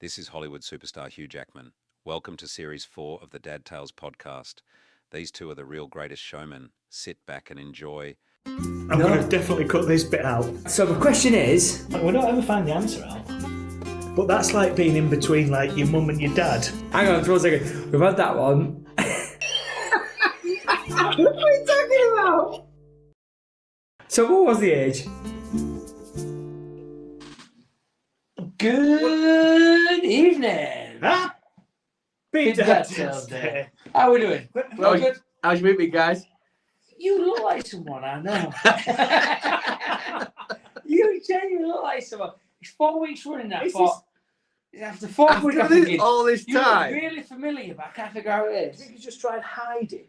This is Hollywood superstar Hugh Jackman. Welcome to Series 4 of the Dad Tales podcast. These two are the real greatest showmen. Sit back and enjoy. I'm going to definitely cut this bit out. So the question is... We don't ever find the answer out. But that's like being in between like your mum and your dad. Hang on for a second. We've had that one. What are you talking about? So what was the age? Good evening. Huh? Big Dad Dad Tales Tales Day. Day. How are we doing? Well, good. How's your meeting, guys? You look like someone I know. You genuinely look like someone. It's 4 weeks running now. After 4 weeks, all this you look time. really familiar, but I can't figure out who it I is. think he's just tried hiding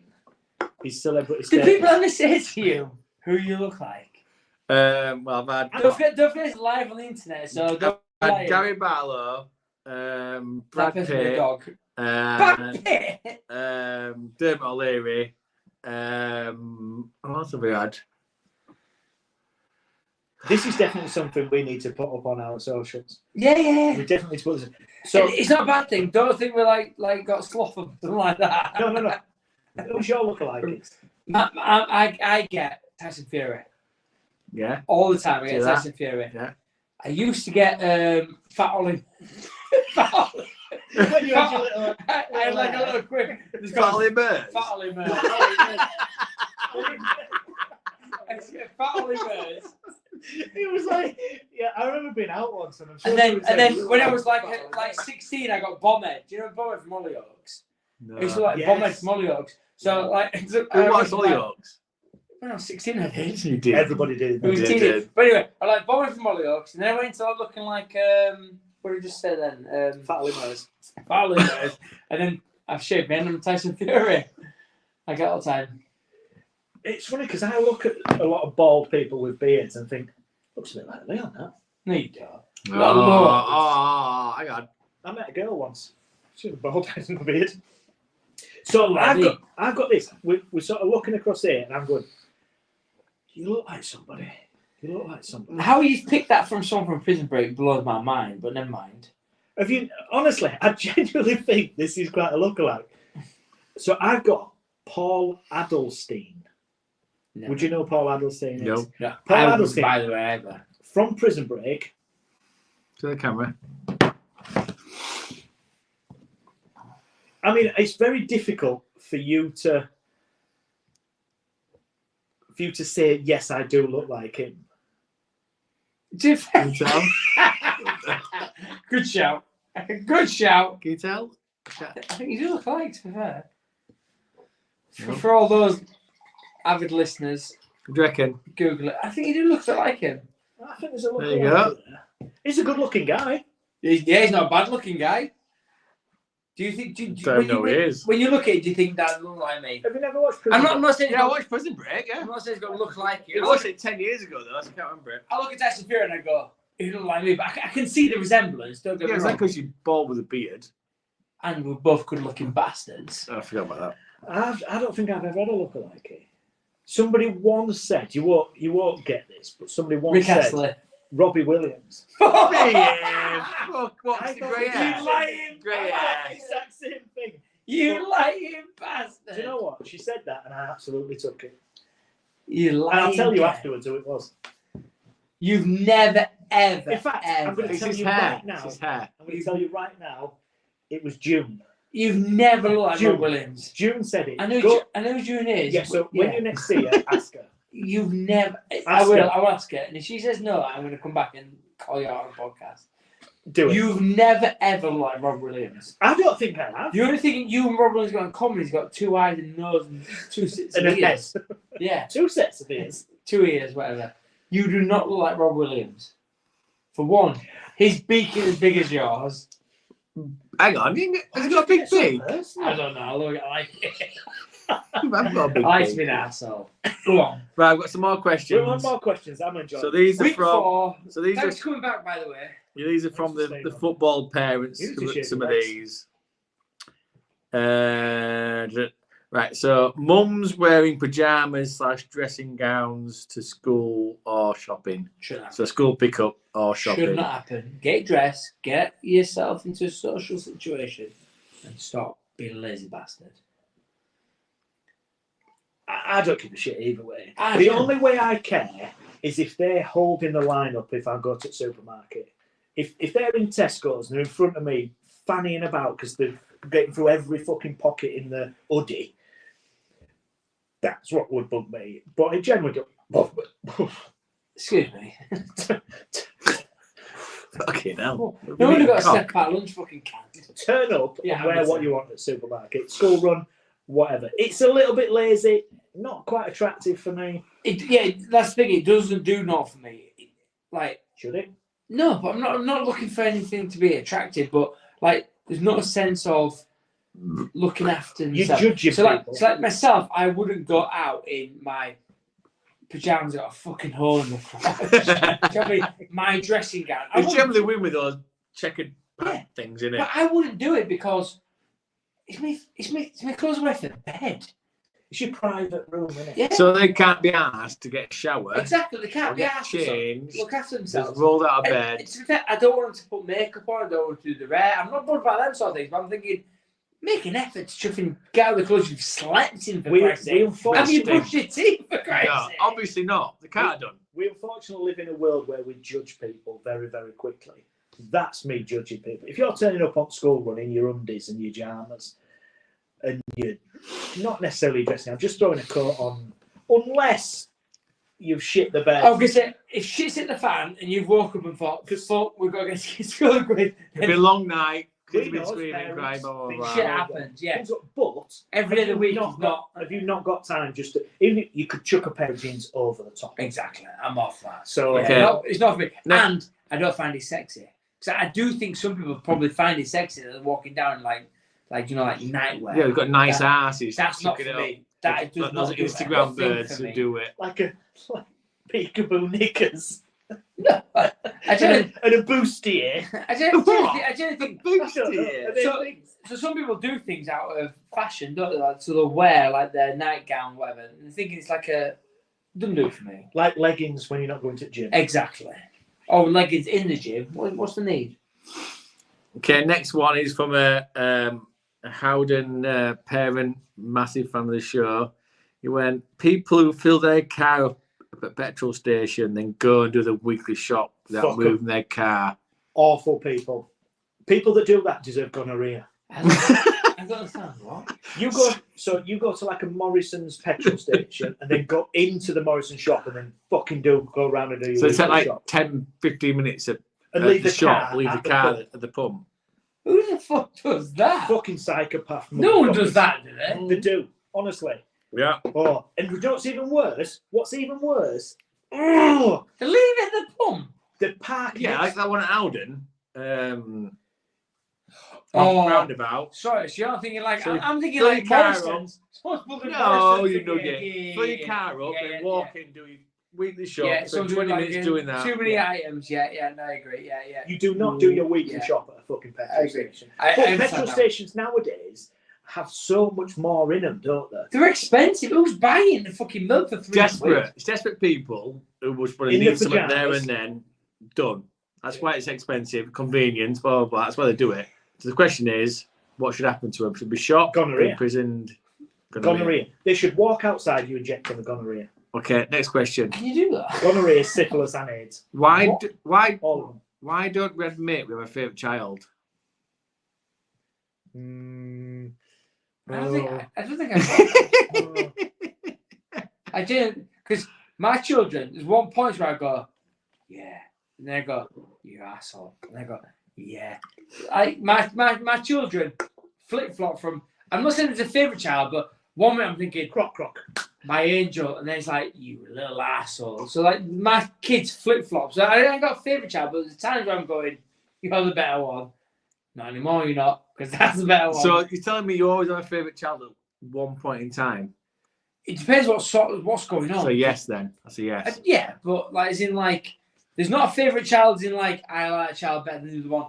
his celebrity Do status. people ever say to you who you look like? Well, I've had Don't forget it's live on the internet, so don't lie. Gary Barlow, Brad Pitt, Pitt, dog. Brad Pitt. Dermot O'Leary. What else have we had? This is definitely something we need to put up on our socials. Yeah. We definitely need to put this. So It's not a bad thing. Don't think we're like got sloth or something like that. no. Who's your lookalike? I get Tyson Fury Yeah. all the time. I Do get that. Tyson Fury. Yeah. I used to get Fat Ollie. Fat Ollie. When you had your little... I had like a little quip. It's Fat called Ollie Birds. Fat Ollie Birds. I used to get Fat Ollie Birds. It was like, yeah, I remember being out once, and I'm sure. And then when I was like 16, I got Bombhead. Do you know Bombhead from Hollyoaks? No. I used to like Yes. Bombhead from Hollyoaks. So like, Who watched Hollyoaks? When I was 16, I did. You did. Everybody did. It was did, teeny. did. But anyway, I like Bombhead from Hollyoaks, and then I went into like, looking like what did you just say then? Fat Limos. Fat Limos. And then I've shaved my head and I'm Tyson Fury. I get all the time. It's funny because I look at a lot of bald people with beards and think, looks a bit like Leon now. No, you don't. Hang on. I met a girl once. She was bald head and a beard. So I've got this. We're sort of looking across here, and I'm going, you look like somebody. You look like somebody. How you picked that from someone from Prison Break blows my mind, but never mind. Have you honestly? I genuinely think this is quite a lookalike. So I've got Paul Adelstein. No. Would you know Paul Adelstein is? No. No, Paul I wouldn't, Adelstein. by the way, ever. From Prison Break. To the camera. I mean, it's very difficult for you to say, yes, I do look like him. Can you tell? Good shout. Good shout. Can you tell? I think you do look alike, to be fair. No. For all those avid listeners, What do you reckon? Google it. I think you do look like him. I think there's a look. There you go. He's a good-looking guy. Yeah, he's not a bad-looking guy. Do you think? Don't know who he is. When you look at it, do you think that looks like me? Have you never watched Prison I'm not saying. Yeah, I watched Prison Break, yeah. I'm not saying it's going to look like you. I watched it 10 years ago, though, so I can't remember it. I look at Tyson Fury and I go, "He look like me," but I can see the resemblance. Don't get Yeah, me it's wrong. not because you're bald with a beard. And we're both good-looking bastards. Oh, I forgot about that. I don't think I've ever had a lookalike. Somebody once said, you won't get this, but somebody once Rick said Astley. Robbie Williams. Yeah, fuck, what's I the thought grey you hair? lying Grey I hair. thought the exact same thing. You lying bastard. Do you know what? She said that, and I absolutely took it. You And lying. I'll tell you guy. afterwards who it was. You've never, ever, In fact, I'm ever. going to It's tell his you hair. right now. It's his hair. I'm going to tell you right now. It was June. You've never looked like June. Rob Williams. June said it. I know who June is. Yeah. So when you next see her, ask her. You've never. Ask her. I'll ask her. And if she says no, I'm going to come back and call you out on the podcast. Do it. You've never, ever looked like Rob Williams. I don't think I have. The only thing you and Rob Williams got in common is he's got 2 eyes and nose and 2 sets of And a head. ears. Yeah, 2 sets of ears. 2 ears, whatever. You do not look like Rob Williams. For one, his beak is as big as yours. Hang on, has he got a big beak? I don't know. I look like it. I've got a big I like to beak. be an asshole. Go on. Right, I've got some more We questions. want more questions. I'm enjoying So these are Week from 4. so these are Thanks for coming back, by the way. these are from the football parents. You need to shave Some your of legs. these. Right, so mum's wearing pajamas / dressing gowns to school or shopping. Shouldn't happen. So school pickup or shopping. Should not happen. Get dressed, get yourself into a social situation, and stop being a lazy bastard. I don't give a shit either way. I The don't. only way I care is if they're holding the line up if I go to the supermarket. If they're in Tesco's and they're in front of me fannying about because they're getting through every fucking pocket in the hoodie, that's what would bug me. But it generally don't. Excuse me. Fucking hell. No one got a step out lunch fucking can. Turn up Yeah, and wear what 100%. you want at the supermarket. School run, whatever. It's a little bit lazy, not quite attractive for me. Yeah, that's the thing. It doesn't do not for me. Like, Should it? no, but I'm not looking for anything to be attractive. But like, there's not a sense of looking after You're myself. judging So like, people. so like myself, I wouldn't go out in my pajamas got a fucking hole in the crotch. Do you know what I mean? My dressing gown. I It's wouldn't- generally women with those checkered pant things, isn't it? But I wouldn't do it because it's me clothes away from bed. It's your private room, isn't it? Yeah, So they can't be asked to get a shower, exactly. They can't be get asked to changed, look after just themselves. rolled out of And bed. to be fair, I don't want them to put makeup on. I don't want to do the hair. I'm not bothered about them sort of things. But I'm thinking, make an effort to chuffing get out of the clothes you've slept in for Christ's sake. Have you unfortunately, brushed your teeth for Christ's No, sake? obviously not. They can't have done. we unfortunately live in a world where we judge people very, very quickly. That's me judging people. If you're turning up on school run in your undies and your pajamas and you're not necessarily dressing up, just throwing a coat on, unless you've shit the bed. I was going to say, if shit's hit the fan and you've woke up and thought, fuck, we've got to get to school quick, It'll be a long night. Kids Who been knows, screaming, parents, crying, blah, blah, things blah. shit happens, yeah. But Every day of the week is not. have you not got time just to, even if you could chuck a pair of jeans over the top? Exactly, I'm off that. So Okay. No, it's not for me. No. And I don't find it sexy. Because I do think some people probably find it sexy that they're walking down like you know, like nightwear. Yeah, we've got nice That- asses. That's not Chuck for it up. me. That does Those not do it. Instagram Thing birds for who me. do it. like peekaboo knickers I don't. and a bustier. I don't What? think. Bustier. So some people do things out of fashion, don't they? Like, so they'll wear like their nightgown, whatever. And they're thinking it's like a. Doesn't do it for me. Like leggings when you're not going to the gym. Exactly. Oh, leggings in the gym. What's the need? Okay, next one is from a Howden parent, massive fan of the show. He went, people who fill their car up at a petrol station, then go and do the weekly shop without Fuck 'em. moving their car. Awful people. People that do that deserve gonorrhea. I don't understand what. You go to like a Morrison's petrol station and then go into the Morrison shop and then fucking go around and do your So it's at weekly like shop 10, 15 minutes at and leave the the shop, car leave at the car pump. at the pump. Who the fuck does that? Fucking psychopath. No one does motherfuckers. that, do they? They do, honestly. Yeah. Oh, and you know what's even worse? Oh, They leave it at the pump. the park. Yeah, like next- that one at Howden. Oh. Roundabout. Sorry, so you're thinking like So I'm thinking fill like your car Morrison's. No, you nugget. Fill your car up Yeah, and walk in, do your weekly shop. Yeah, so something 20 like minutes doing that. Too many items. Yeah, no, I agree. Yeah. You do not do your weekly Yeah. shop at a fucking I petrol agree. station. I But understand petrol that. stations nowadays have so much more in them, don't they? They're expensive. Who's buying the fucking milk for £3? Desperate. It's desperate people who just want to In the need something there pyjamas. and then done. That's why it's expensive, convenient, blah, blah, blah. That's why they do it. So the question is, what should happen to them? Should they be shot, Gonorrhea. imprisoned? Gonorrhea. They should walk outside you inject them with gonorrhea. Okay, next question. Can you do that? Gonorrhea, syphilis, and AIDS. Why What? All of them. why don't we admit we have a favourite child? I don't think I didn't, because my children, there's one point where I go, yeah, and then I go, you asshole, and I go, yeah. My children flip flop from. I'm not saying it's a favourite child, but one minute I'm thinking, Croc. my angel, and then it's like, you little asshole. So like my kids flip flop. So I ain't got a favourite child, but there's times where I'm going, you're the better one. Not anymore, you're not, because that's the better one. So you're telling me you always have a favourite child at one point in time? It depends what's going on. So yes, then that's a yes. Yeah, but like as in like, there's not a favourite child as in like I like a child better than the other one.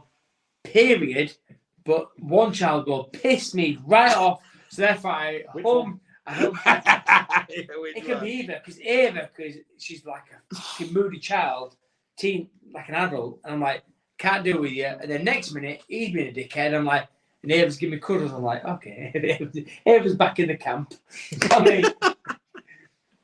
Period. But one child will piss me right off. So therefore, I Which hope it Which can be Eva, because she's like a fucking moody child, teen, like an adult, and I'm like, can't deal with you. And then next minute, he's being a dickhead. I'm like, and Ava's giving me cuddles. I'm like, okay, Ava's back in the camp. I mean,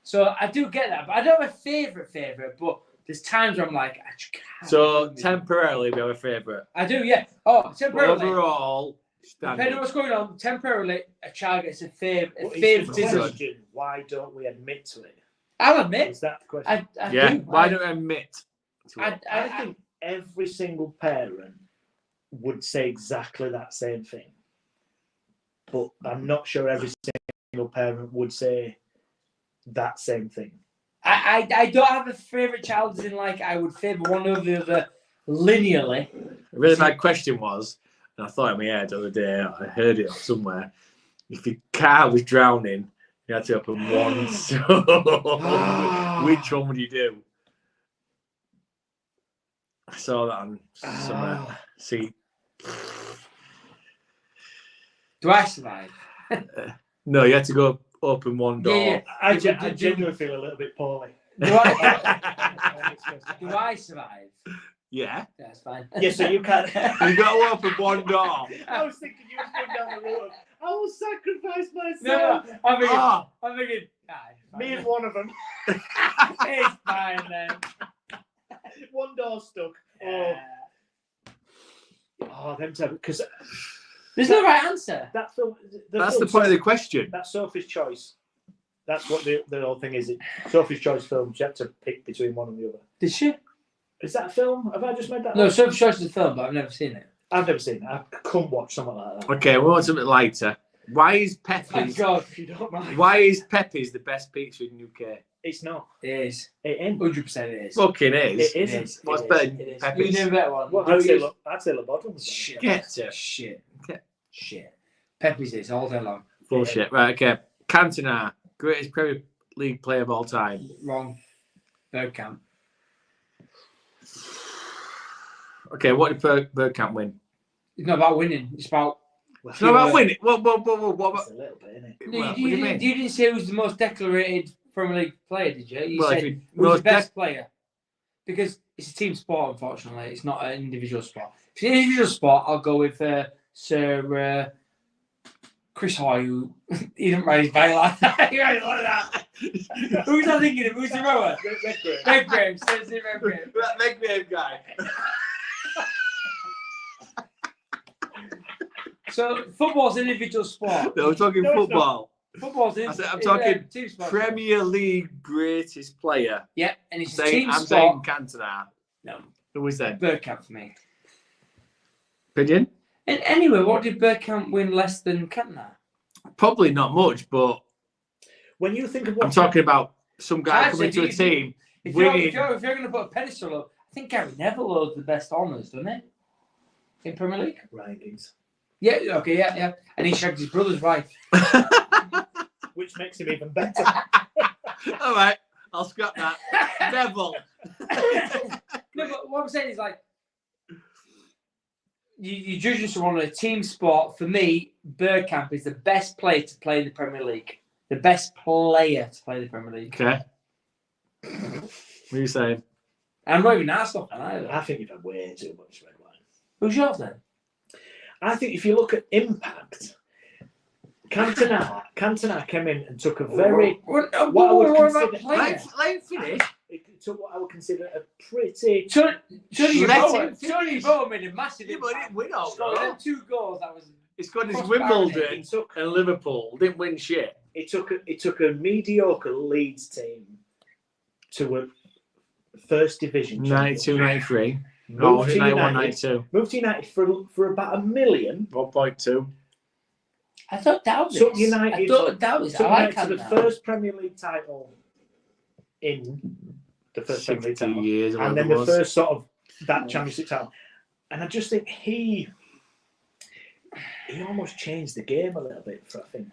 so I do get that, but I don't have a favourite, but there's times where I'm like, I just can't. So temporarily, we have a favourite. I do, yeah. Oh, temporarily. Overall, Depending on what's going on, temporarily, a child gets a What is the favouritism. question? Why don't we admit to it? I'll admit. Is that the question? I Yeah. do. Why don't I admit to it? I think every single parent would say exactly that same thing. But I'm not sure every single parent would say that same thing. I don't have a favourite child as in like I would favour one over the other linearly. A really bad question was, and I thought in my head the other day, I heard it somewhere. If your car was drowning, you had to open one. So, which one would you do? I saw that on somewhere. See, Do I survive? no, you had to go open one door. Yeah. I genuinely feel a little bit poorly. Do I survive? Yeah. That's fine. Yeah, so you can't. You got to open one door. I was thinking you were going down the road. I will sacrifice No, myself. I'm thinking, Me and one of them. it's fine then. One door stuck. Oh, them two. Because There's no right answer. that film. That's the point of the question. That's Sophie's choice. That's what the whole thing is. Sophie's choice film. She had to pick between one and the other. Did she? Is that a film? Have I just made that? No, up? Sophie's Choice is a film, but I've never seen it. I've never seen it. I couldn't watch something like that. Okay, we want something lighter. Why is Thank Pepe's? God. If you don't mind. Why is Pepe's the best pizza in UK? It's not. It is. It ain't. 100% it is. Fucking is. It isn't. What's It better is. than It is. Pepe's? You know a better one. Well, Don't I'd say use- Lobotom's. Shit. Get it. Shit. Okay. Shit. Pepe's is all day long. Bullshit. Right, okay. Cantona, greatest Premier League player of all time. Wrong. Bergkamp. Okay, what did Bergkamp win? It's not about winning. It's about. It's not about winning. What about? It's a little bit, isn't it? No, What do you you mean? didn't say who's the most decorated Premier League player, did you? You Well, said if you- who's most the best player. Because it's a team sport, unfortunately. It's not an individual sport. If it's an individual sport, I'll go with Sir Chris Hoy, who he didn't ride his bike like that. He ride it like that. Who's I thinking of? Who's the rower? Red Graham. Says it, Red Graham. That Medvedev guy. So football's an individual sport. No, I'm talking No, it's football. Football's I'm talking team sport. Premier League greatest player. Yeah, and it's a I'm team saying sport. Cantona. No, Who was that? Bergkamp for me. Opinion? And anyway, what did Bergkamp win less than Cantona? Probably not much, but When you think of what I'm talking about some guy I'd coming say to a you- team If you're winning. going to put a pedestal up, I think Gary Neville holds the best honours, doesn't he? In Premier League? Ryan Giggs, Yeah, okay, yeah. And he shagged his brother's wife. which makes him even better. All right, I'll scrap that. Neville. No, but what I'm saying is like, you judge us on a team sport. For me, Bergkamp is the best player to play in the Premier League. The best player to play in the Premier League. Okay. What are you saying? I'm not even an Arsenal fan either. I think you've had way too much red wine. Who's yours then? I think if you look at impact, Cantona came in and took a very What I would about consider- player? Let him finish. it took what I would consider a pretty. Tony Let him Bowen made a massive Yeah, but he impact. didn't win all Scored though. them 2 goals. That was He scored his Prosperity. Wimbledon It took and Liverpool. Didn't win shit. it took a mediocre Leeds team to a first division. 92, 93. Moved No, to 91, United. 92. Moved to United for about $1 million. 1.2. I thought that was Took United. I thought that was. Took I like United to the that. first Premier League title in the first Premier League 60 title, years. or and whatever then it the was. first sort of that Championship title. And I just think he almost changed the game a little bit. I think,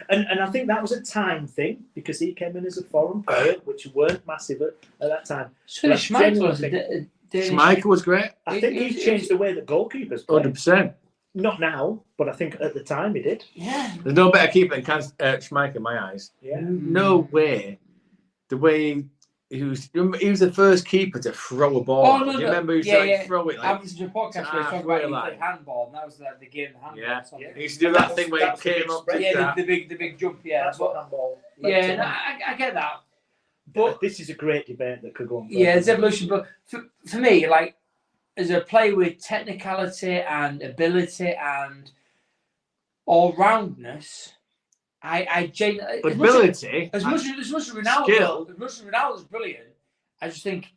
and I think that was a time thing because he came in as a foreign player, which weren't massive at that time. So But I Schmeichel genuinely was a think- Danish. Schmeichel was great. I think he's changed the way that goalkeepers play. 100%. Not now, but I think at the time he did. Yeah. There's no better keeper than Schmeichel in my eyes. Yeah. No way. The way he was the first keeper to throw a ball. Oh, no, Do you no. remember he used Yeah, to yeah. throw it I like? was in a podcast where he halfway talked about he line. played handball, and that was the game of handball. Yeah. So- He used to do that thing where he came up to Yeah, that. the big jump. Yeah, That's what handball. yeah. No, I get that. But this is a great debate that could go on. Yeah, it's evolution. But for me, like as a player with technicality and ability and all roundness, I genuinely Ability. as much as Ronaldo, skill. as much as Ronaldo's brilliant, I just think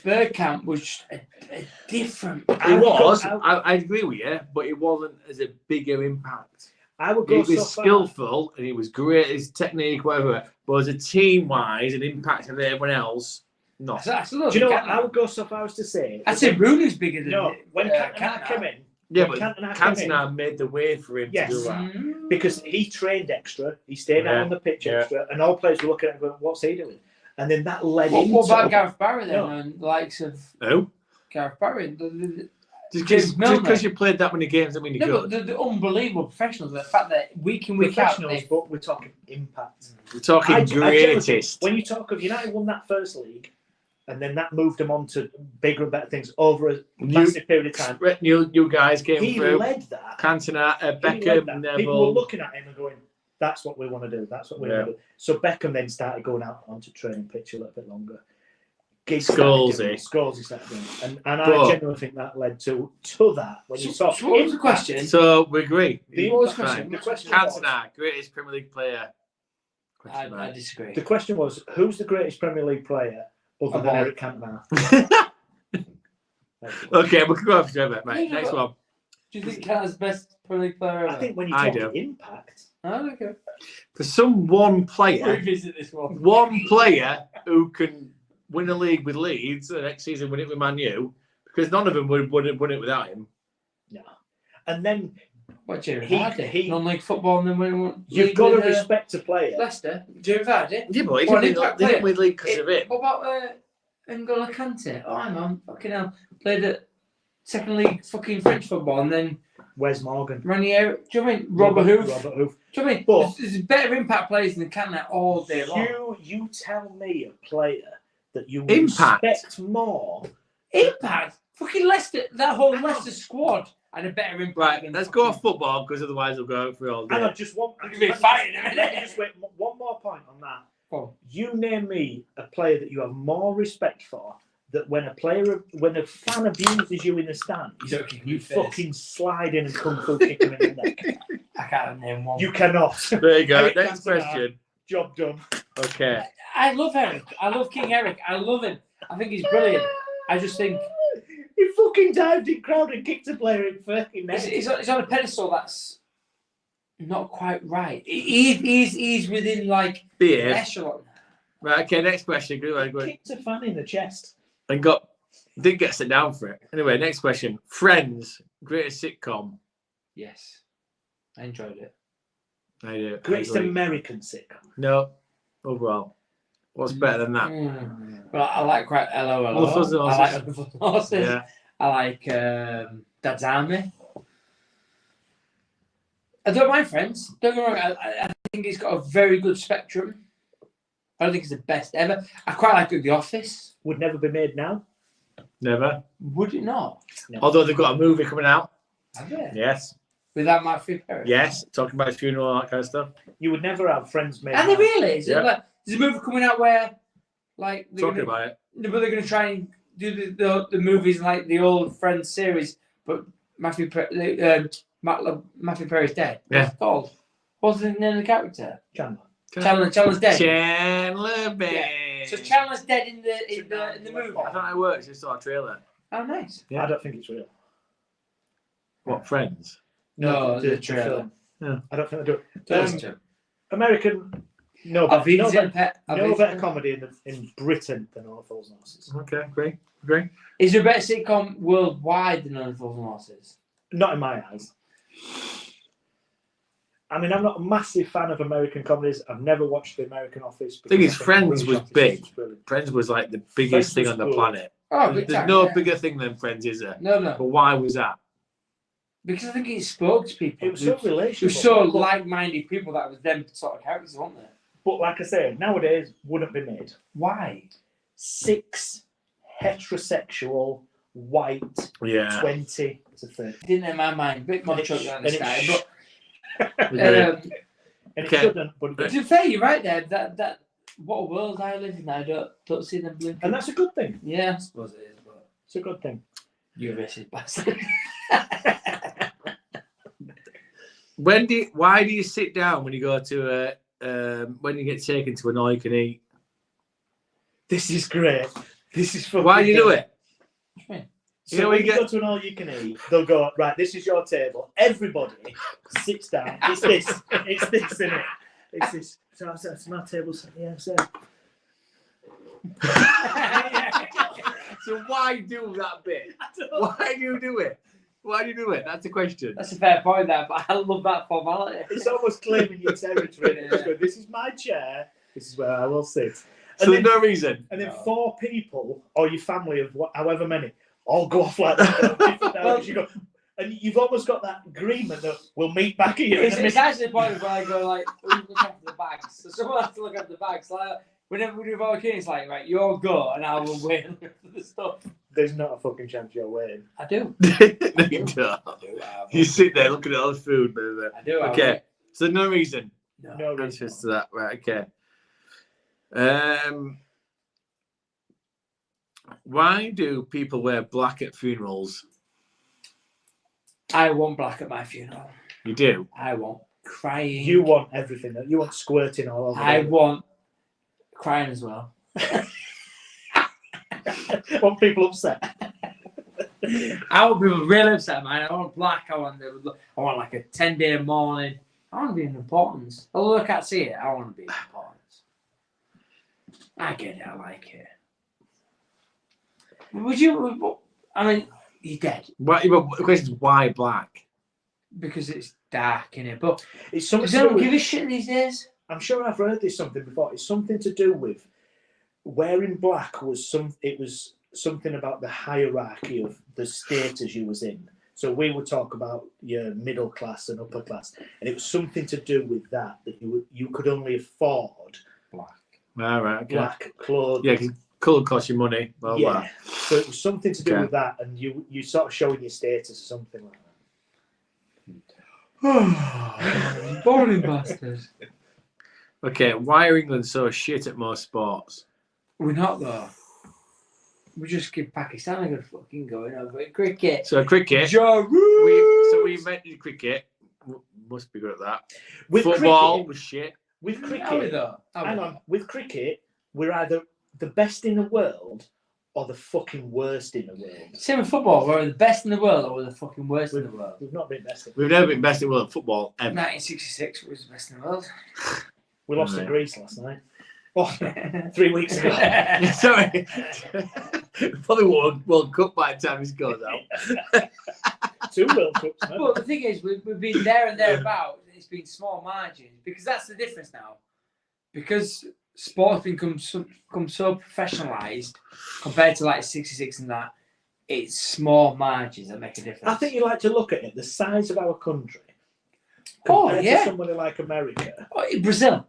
Bergkamp was just a different. It was. I agree with you, but it wasn't as a bigger impact. I would He go was so far. skillful and he was great. His technique, whatever. But as a team-wise and impact on everyone else, not. Do you know what? I would go so far as to say. I'd say Rooney's bigger than No, when Cantona Cantona came in. Yeah, when but Cantona came in, Cantona made the way for him Yes. to do that. Mm. because he trained extra, he stayed out Yeah, on the pitch yeah. extra, and all players were looking at him going, "What's he doing?" And then that led What into. about Gareth Barry then? No. And the likes of No, Gareth Barry. just James Milner. because you played that many games, doesn't mean you're No, but good. the unbelievable professionals. The fact that week in week out, Professionals, but we're talking impact. We're talking I generally think greatest. when you talk of United won that first league, and then that moved them on to bigger and better things over a massive period of time. You guys came He through. led that. Cantona, He led Beckham, that. People were Neville. looking at him and going, "That's what we want to do. That's what we want to do." So Beckham then started going out onto training pitch a little bit longer. Scholesy. Scholesy started doing it. And I But- genuinely think that led to that. When you So talk what was the impact, question? So we agree. The What was the impact- question? the question was- Cantona, greatest Premier League player. I disagree. The question was, who's the greatest Premier League player other Of than all. Eric Cantona? That's the question. Okay, we can go off together, mate. No, Next but- one. Do you think Canada's best Premier League player ever? I think when you I talk do. impact, Oh, okay. For some one player, Revisit this one. one player who can win a league with Leeds the next season, win it with Man U, because none of them would have won it without him. no. And then What, Jamie He- Vardy? he- Non-league football and then win you've league got to with, respect a player. Leicester. Jamie Vardy? Yeah, but he What, didn't impact win player? with league because of him. What about N'Golo Kante? Oh, hang on. Fucking hell. Played at second league fucking French football and then Wes Morgan. Ranieri. Do you know what I mean? Robert Hoof. Robert Hoof. Do you know what I mean? But- There's better impact players than Kante all day long. You tell me a player that you Impact. respect more. Impact? Fucking Leicester. That whole Leicester squad had a better impact. Right, than let's go fucking- off football because otherwise we'll go for all day. Hang on, just one. We're gonna be fighting in a minute. Just wait. One more point on that. Go on. You name me a player that you have more respect for. That when a fan abuses you in the stand, You don't kick him in you the face. fucking slide in and kung fu kick him in the neck. I can't name one. You cannot. There you go. Eric Next Cantona. question. Job done. Okay. I love Eric. I love King Eric. I love him. I think he's brilliant. I just think He fucking dived in crowd and kicked a player in fucking neck. he's on a pedestal that's not quite right. He's within like Beer. echelon. Right, okay, next question. Good one, good. Kicked a fan in the chest. And didn't get sit down for it. Anyway, next question. Friends, greatest sitcom. Yes, I enjoyed it. I do. Greatest I agree. American sitcom. No, overall. What's better than that? Well, I like quite hello. All the Fuzzy I like Horses. the Fuzzy Horses. Yeah. I like Dad's Army. I don't mind Friends. Don't get me wrong. I think it's got a very good spectrum. I don't think it's the best ever. I quite like The Office. Would never be made now. Never. Would it not? Although they've got a movie coming out. Have they? Yes. Without Matthew Perry. Yes. Talking about his funeral, all that kind of stuff. You would never have Friends made And now. they really is. Yeah. Like, there's a movie coming out where, like, Talking about it. but they're going to try and do the movies like the old Friends series, but Matthew Perry's dead. Yeah. What's it called? What's the name of the character? Chandler. Chandler's dead. Chandler Bing. So Chandler's dead in the movie. I thought it works. Just saw a trailer. Oh, nice. Yeah. I don't think it's real. What, Friends? No, the trailer. film. Yeah. I don't think they do it. Those two. American, no Avicii better, and Pet. no Avicii. better comedy in Britain than All Fools and Horses. Okay, agree. Is there a better sitcom worldwide than All Fools and Horses? Not in my eyes. I mean, I'm not a massive fan of American comedies. I've never watched The American Office. Thing because is, I think Friends British was Office big. was brilliant. Friends was like the Friends biggest thing was on the good. planet. Oh, big There's time, no yeah. bigger thing than Friends, is there? No. But why was that? Because I think it spoke to people. It was so It relational. was so like-minded people that was them sort of characters, weren't they? But like I say, nowadays wouldn't be made. Why? 6 heterosexual white 20 to 30. Didn't in my mind, a bit more chuck than this guy, but And it shouldn't. But to be fair, you're right there. That what a world I live in. I don't see them blinking. and that's a good thing. Yeah, I suppose it is, but It's a good thing. you're a racist bastard. Why do you sit down when you go to when you get taken to an all you can eat? This is great. This is fucking. Why do you do it? So You know, when you you get- go to an all you can eat, they'll go, right, this is your table. Everybody sits down. It's this, isn't it? It's this. So I said, it's my table. So, yeah, so. So why do that bit? Why do you do it? Why do you do it? That's the question. That's a fair point there, but I love that formality. It's almost claiming your territory. Yeah. Just go, this is my chair. This is where I will sit. So there's no reason. And then 4 people, or your family of however many, all go off like that. Different directions. You go, and you've almost got that agreement that we'll meet back here. It's actually the point where I go like, who's looking after the bags? So someone has to look after the bags. Like, whenever we do volcano, it's like, right, you'll go and I will wait for the stuff. There's not a fucking chance you're waiting. I do. No, you don't. You sit there looking at all the food. I do. Okay. So no reason. No Answers to that. Right. Okay. Why do people wear black at funerals? I want black at my funeral. You do. I want crying. You want everything. You want squirting all over. I want crying as well. Want people upset. I want people really upset, man. I want black. I want like a 10-day mourning. I want to be in importance. Although I can't see it, I want to be in importance. I get it. I like it. Would you? I mean, you're dead The question is why black? because it's dark in it. But It's something. they To do don't with, give a shit these days. I'm sure I've heard this something before. It's something to do with wearing black was some. It was something about the hierarchy of the status you was in. So we would talk about your middle class and upper class, and it was something to do with that you could only afford Black. All right. Okay. black clothes. Yeah, because colour costs you money. Well, Yeah. So it was something to do Okay. with that, and you sort of showing your status or something like that. Boring bastard. Okay. Why are England so shit at most sports? We're not though. We just give Pakistan a good fucking going over at cricket. So cricket. Joe We invented cricket. Must be good at that. With Football cricket, was shit. with Are we cricket, though? hang on. With cricket, we're either the best in the world or the fucking worst in the world. Same with football. We're the best in the world or we're the fucking worst in the world. We've not been best in. We've never been best in the world at football ever. 1966 was the best in the world. We lost to Right. Greece last night. Oh, 3 weeks ago. Sorry. Probably won World Cup by the time this goes out. 2 World Cups, man. But the thing is, we've been there and thereabouts. It's been small margins because that's the difference now. Because sports become so professionalised compared to like 66 and that, it's small margins that make a difference. I think you like to look at it, the size of our country. Oh, Compared yeah. to somebody like America. Oh, Brazil.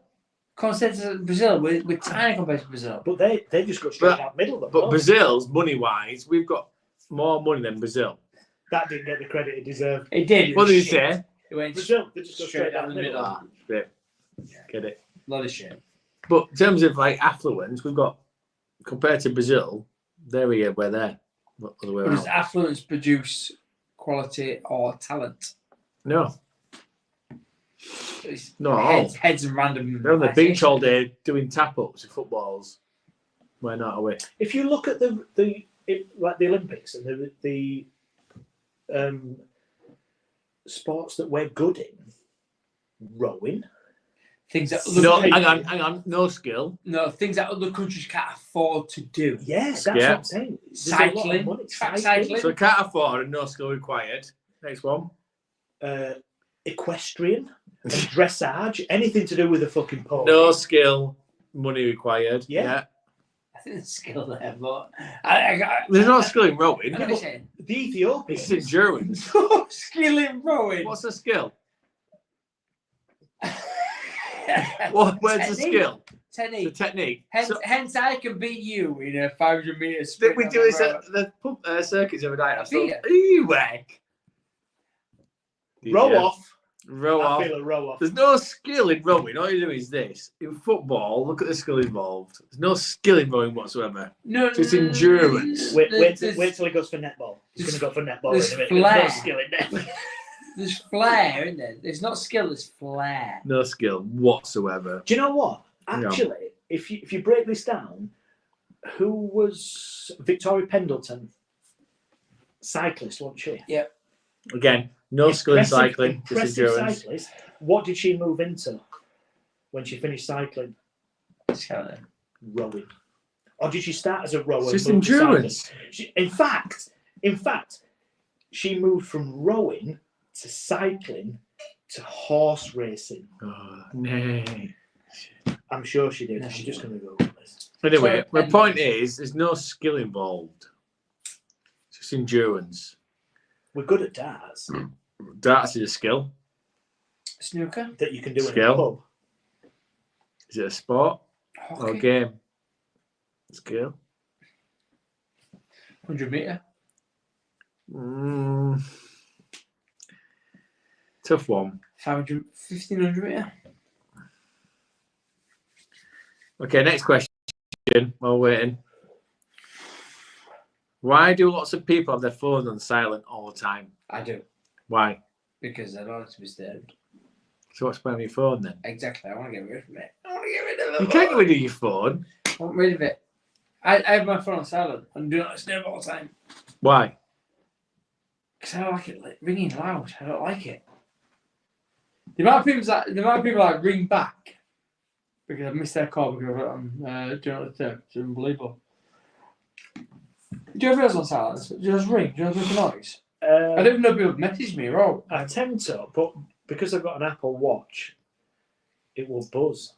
Consider Brazil. We're tiny compared to Brazil. But they just go straight out middle. Them, But don't Brazil's money-wise, we've got more money than Brazil. they? That didn't get the credit it deserved. It did. It What was did you shit. say? It went Brazil, they just go straight straight down down the the middle. middle. Bit. Get it. Lot of shit. But in terms of like affluence, we've got compared to Brazil, there we are, we're there. Not the other way But does around. affluence produce quality or talent? No, It's not at all. heads and random. They're on the beach all day doing tap-ups and footballs. We're not away. If you look at like the Olympics and the sports that we're good in, rowing. Things that No, other hang on. No skill. no things that other countries can't afford to do. Yes, that's Yeah. what I'm saying. There's a lot of Cycling, money. track cycling. So can't afford and no skill required. Next one. Equestrian and dressage, anything to do with a fucking pole. No skill, money required. Yeah. think there's skill there, but There's no skill in rowing. I know what you're saying. The Ethiopians. It's endurance. No skill in rowing. What's the skill? Where's the skill? Technique. The technique. Hence, I can beat you in a 500 metre sprint. We do this at the pub circuits every night. I Do thought, you? Row off. Row I off. feel a row off. There's no skill in rowing. All you do is this. In football, look at the skill involved. There's no skill in rowing whatsoever. No, So it's endurance. Wait till he goes for netball. He's going to go for netball there's in a minute. flair. There's no skill in there. There's flair, isn't there? There's not skill, there's flair. No skill whatsoever. Do you know what? Actually, if you break this down, who was Victoria Pendleton? Cyclist, wasn't she? Yep. Again, no skill in cycling, just Impressive endurance. cyclist. What did she move into when she finished cycling? Rowing. Or did she start as a rower? It's just and move to endurance. cycling? In fact, she moved from rowing to cycling to horse racing. Oh, nay. I'm sure she did. No, She's she just didn't. going to go with this. Anyway, my And- point is, there's no skill involved. It's just endurance. We're good at darts Darts is a skill. Snooker. that you can do in a Skill. pub. Is it a sport or a Hockey. game? Skill. 100 metre. Tough one. 500, 1500 metre. Okay, next question. While waiting. Why do lots of people have their phones on silent all the time? I do. Why? Because I don't like to be disturbed. So what's playing on your phone then? Exactly. I want to get rid of it. I want to get rid of it. You can't get rid of your phone. I want rid of it. I have my phone on silent and do not disturb all the time. Why? Because I don't like it ringing loud. I don't like it. The amount of people that ring back because I've missed their call because I've got on do not disturb. It's unbelievable. Do you have yours on silence? Do you just ring? Do you just make a noise? I don't even know if people message me at all. I tend to, but because I've got an Apple Watch, it will buzz,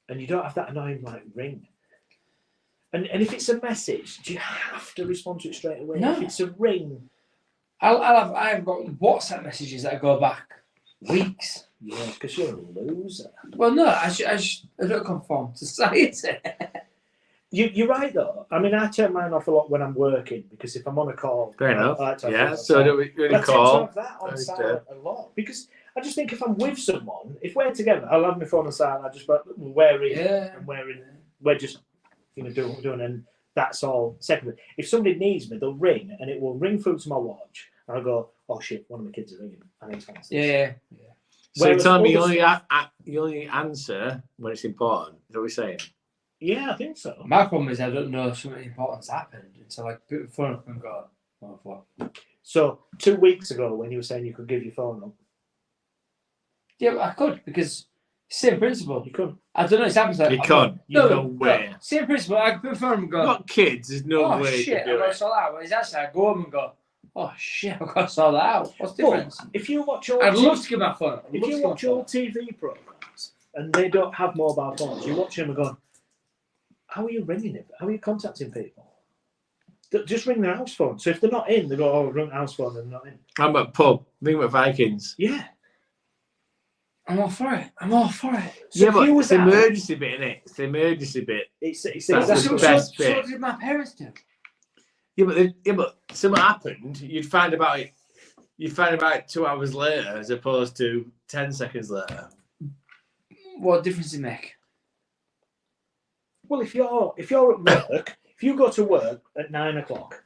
and you don't have that annoying ring. And if it's a message, do you have to respond to it straight away? No. If it's a ring, I've got WhatsApp messages that go back weeks. yeah, because you're a loser. Well, no, I don't conform to society. You're right though. I mean, I turn mine off a lot when I'm working because if I'm on a call, Fair enough. I like to have Yeah, it on so silent. do we But I tend to call? have that on Very silent a lot because I just think if I'm with someone, if we're together, I'll have my phone on silent. I just we're in Yeah. and we're just doing, and that's all. Secondly, if somebody needs me, they'll ring and it will ring through to my watch, and I'll go, "Oh shit, one of my kids are ringing. I need to answer this." Yeah. So you're Whereas telling me other you only answer when it's important? Is that what you're saying? Yeah, I think so. My problem is I don't know something important's happened until I put the phone up and go, oh, what? So 2 weeks ago, when you were saying you could give your phone up, Yeah, but I could because same principle. you couldn't. I don't know. It's happened. You can't. No way. No, same principle. I could put the phone up and go, You've got kids. There's no oh way you shit, can I've do got to it. sort that out. Whereas actually, I go home and go, oh shit, I've got to sort that out. What's the difference? But if you watch all I'd love to give my phone up. if you watch all TV programs and they don't have mobile phones, you watch them and go, how are you ringing it? How are you contacting people? Just ring their house phone. So if they're not in, they go, oh, ring house phone, and they're not in. I'm at pub. Ring with Vikings. Yeah. I'm all for it. I'm all for it. So Yeah, if but you it's was the out, emergency bit, innit? It's the emergency bit. it's That's exactly the best so bit. did my parents do. Yeah, but something happened. You'd find about it. You'd find about it 2 hours later, as opposed to 10 seconds later. What difference does it make? Well, if you're at work, if you go to work at 9 o'clock,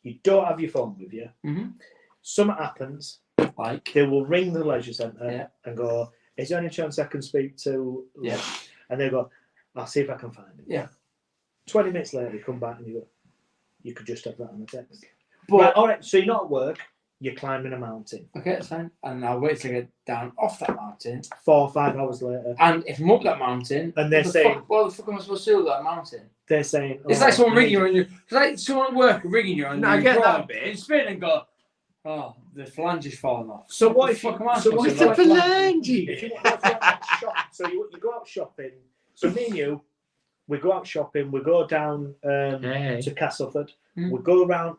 you don't have your phone with you. Mhm. Something happens, Like, they will ring the leisure centre Yeah. and go, is there any chance I can speak to Yeah. And they go, I'll see if I can find him. Yeah. 20 minutes later, you come back and you go, you could just have that on the text. but Right, all right, so you're not at work, you're climbing a mountain. okay, that's fine. And I'll wait till I get down off that mountain. 4 or 5 hours later, And if I'm up that mountain, And they're what the saying- fuck, what the fuck am I supposed to do with that mountain? they're saying, It's oh, like someone I ringing need- you and it's like someone at work ringing you and No, I you get go that on, bit. You spin and go, oh, the phalange is falling off. So what the if you- fuck am I so supposed what to if do? the phalange? If you want to go out shop, so you go out shopping. So me and you we go out shopping, we go down to Castleford, we go around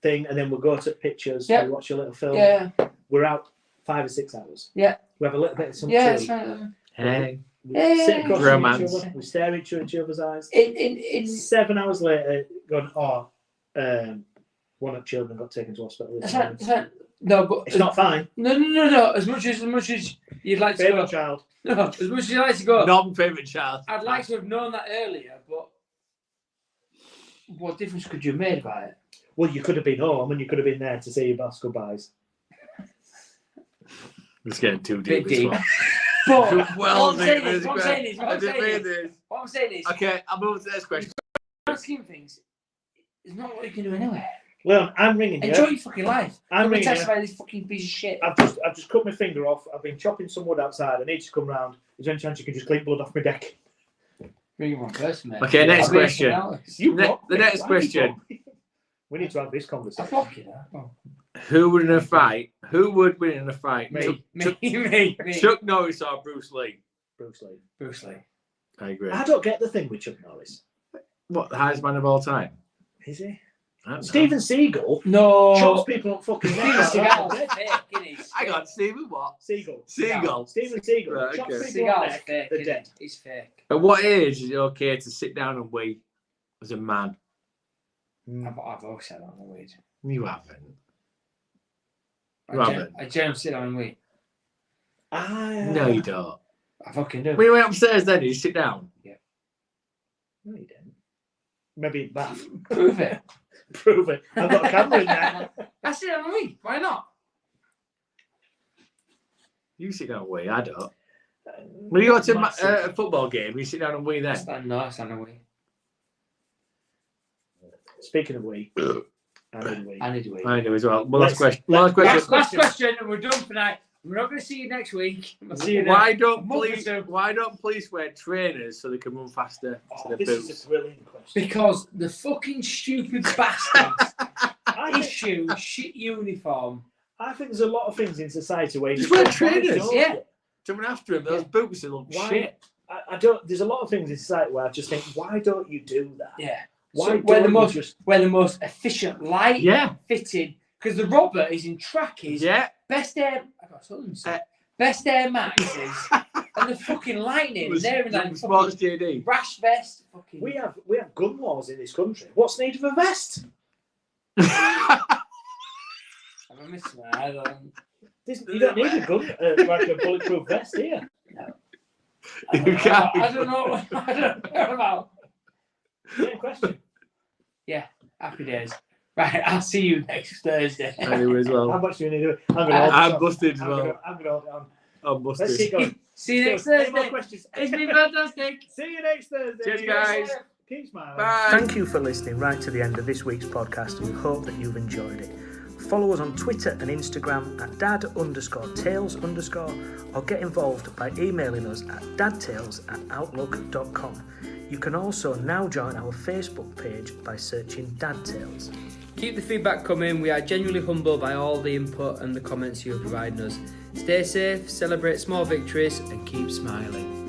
thing, and then we go to pictures, we watch a little film. Yeah. We're out 5 or 6 hours. Yeah. We have a little bit of some tea. That's right. We sit across from each other, we stare into each other's eyes. 7 hours later, going, one of the children got taken to hospital. That's right. No, but it's not fine. No. As much as you'd like to go. Favourite child. No, as much as you'd like to go. Non-favourite child. I'd like to have known that earlier, but what difference could you have made about it? Well, you could have been home and you could have been there to say your boss goodbyes. It's getting too deep. But what I'm saying is. Okay, I'll move to the next question. Asking things is not what you can do anyway. Well, I'm ringing you. Enjoy your fucking life. I'm ringing you. Testify this fucking piece of shit. I've just cut my finger off. I've been chopping some wood outside. I need to come round. Is there any chance you can just clean blood off my deck? Ring one person, mate. Okay, next question. The next question. We need to have this conversation. I block you now. Who would win in a fight? Who would win in a fight? Me. Chuck Norris or Bruce Lee? Bruce Lee. I agree. I don't get the thing with Chuck Norris. What, the highest man of all time? Is he? Steven Seagal? No. Chops people up fucking neck. Hang on, Steven what? Seagal. Steven Seagal. Right, Chops okay. people up neck. Fake, they're dead. He's fake. At what age is it okay to sit down and wee as a man? I've always said that on the weed. You haven't. I generally sit down and wee. No, you don't. I fucking do. When you went upstairs then, did you sit down? Yeah. No, you didn't. Maybe bath. Prove it. Prove it. I've got a camera in there. I sit down and wee. Why not? You sit down and wee, I don't. When you go to a football game, you sit down and wee then? I stand and wee. Speaking of wee, I need to wee. I do as well. Last question, and we're done for now. We're not going to see you next week. We'll see you why don't police wear trainers so they can run faster to the this boots? is a brilliant question. Because the fucking stupid bastards issue shit uniform. I think there's a lot of things in society where you just wear trainers. Yeah. Jumping after him, those boots look shit. I don't. There's a lot of things in society where I just think, why don't you do that? Yeah. Why so where the most efficient light fitted, because the Robert is in trackies. Yeah. Best Air Maxes and the fucking lightning. They're in like Sports JD. Rash vest. Fucking. We have gun laws in this country. What's needed of a vest? Have I missed that? I don't. You don't need a gun like a bulletproof vest here. No. I don't know about. Same question. Yeah, happy days. Right, I'll see you next Thursday. I do as well. How much do you need to do? I'm busted as well. I'm going to hold it on. I'm busted. Let's keep going. See you next Thursday. Any more questions? It's been fantastic. See you next Thursday. Cheers, guys. Keep smiling. Bye. Thank you for listening right to the end of this week's podcast, and we hope that you've enjoyed it. Follow us on Twitter and Instagram at dad_tales_ or get involved by emailing us at dadtales@outlook.com. You can also now join our Facebook page by searching Dad Tales. Keep the feedback coming. We are genuinely humbled by all the input and the comments you are providing us. Stay safe, celebrate small victories, and keep smiling.